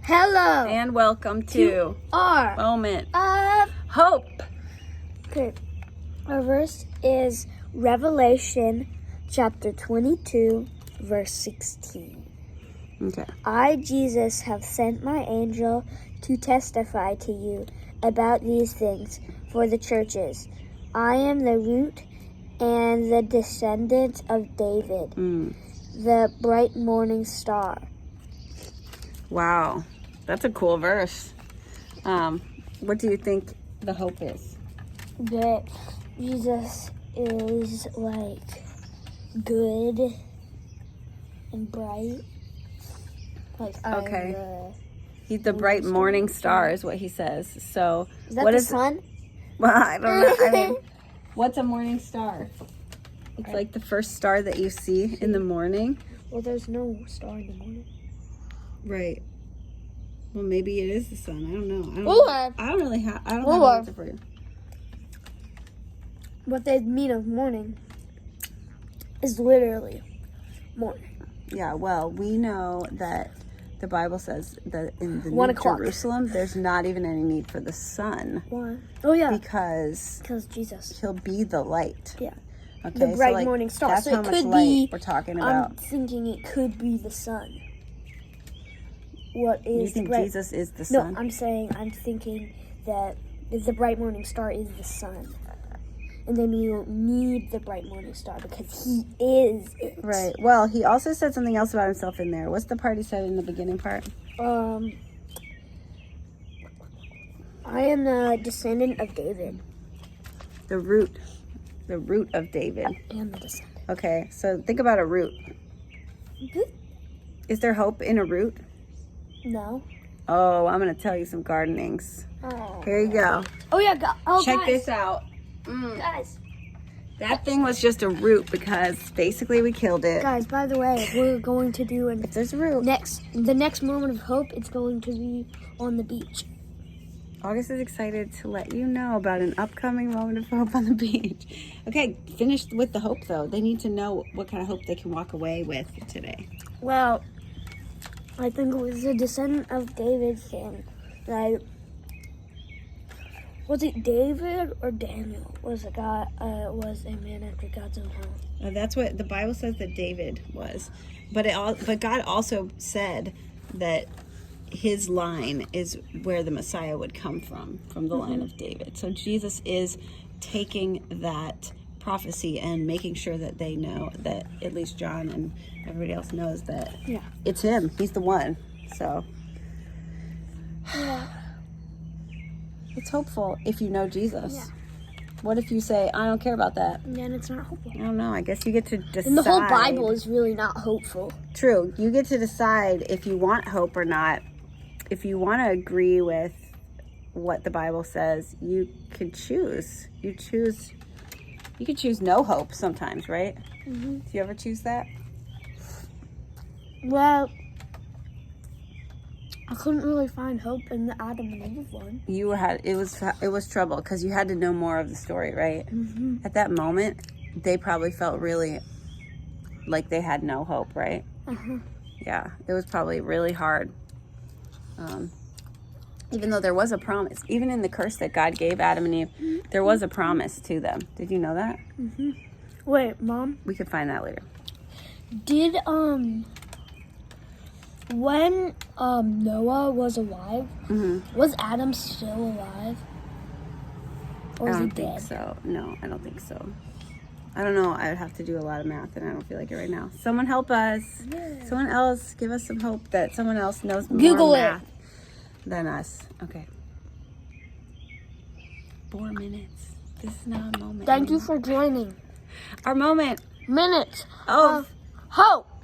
Hello. And welcome to our Moment of Hope. Okay. Our verse is Revelation chapter 22, verse 16. Okay. I, Jesus, have sent my angel to testify to you about these things for the churches. I am the root and the descendant of David, the bright morning star. Wow. That's a cool verse. What do you think the hope is? That Jesus is like good and bright. Like Okay. He's the bright morning star is what he says. So Is that what the is sun? Well, I don't know. I mean, what's a morning star? It's like the first star that you see in the morning. Well, there's no star in the morning. Right. Well, maybe it is the sun. I don't know. I don't have an answer for you. What they mean of morning is literally morning. Yeah, well, we know that the Bible says that in the 1 New o'clock. Jerusalem, there's not even any need for the sun. Why? Oh, yeah. Because Jesus. he'll be the light. Yeah. Okay, The bright morning star. That's so how it much could light be, we're talking about. I'm thinking it could be the sun. What is You think the bright... Jesus is the sun? No, I'm thinking that the bright morning star is the sun. And then we don't need the bright morning star because he is it. Right. Well, he also said something else about himself in there. What's the part he said in the beginning part? I am the descendant of David. The root of David. I am the descendant. Okay, so think about a root. Is there hope in a root? No. Oh, I'm going to tell you some gardenings. Oh. Here you go. Oh, yeah. Check this out. Guys. That thing was just a root because basically we killed it. Guys, by the way, we're going to do If there's a root. the next moment of hope. It's going to be on the beach. August is excited to let you know about an upcoming moment of hope on the beach. Okay, finish with the hope though. They need to know what kind of hope they can walk away with today. Well, I think it was a descendant of David thing. Like, was it David or Daniel? Was a man after God's own heart. That's what the Bible says that David was, but God also said that his line is where the Messiah would come from the line of David. So Jesus is taking that prophecy and making sure that they know that at least John and everybody else knows that it's him. He's the one. So it's hopeful if you know Jesus. Yeah. What if you say, I don't care about that? Then it's not hopeful. I don't know. I guess you get to decide. And the whole Bible is really not hopeful. True. You get to decide if you want hope or not. If you want to agree with what the Bible says, you could choose. You could choose no hope sometimes, right? Mm-hmm. Do you ever choose that? Well, I couldn't really find hope in the Adam and Eve one. It was trouble because you had to know more of the story, right? Mm-hmm. At that moment, they probably felt really like they had no hope, right? Uh-huh. Yeah, it was probably really hard. Even though there was a promise, even in the curse that God gave Adam and Eve, there was a promise to them. Did you know that? Mm-hmm. Wait, Mom? We could find that later. Did, when Noah was alive, was Adam still alive? Or was he dead? I don't think so. No, I don't think so. I don't know. I would have to do a lot of math, and I don't feel like it right now. Someone help us. Yeah. Someone else give us some hope that someone else knows more math than us. Okay. 4 minutes. This is not a moment. Thank you for joining. Our moment. Minutes of hope.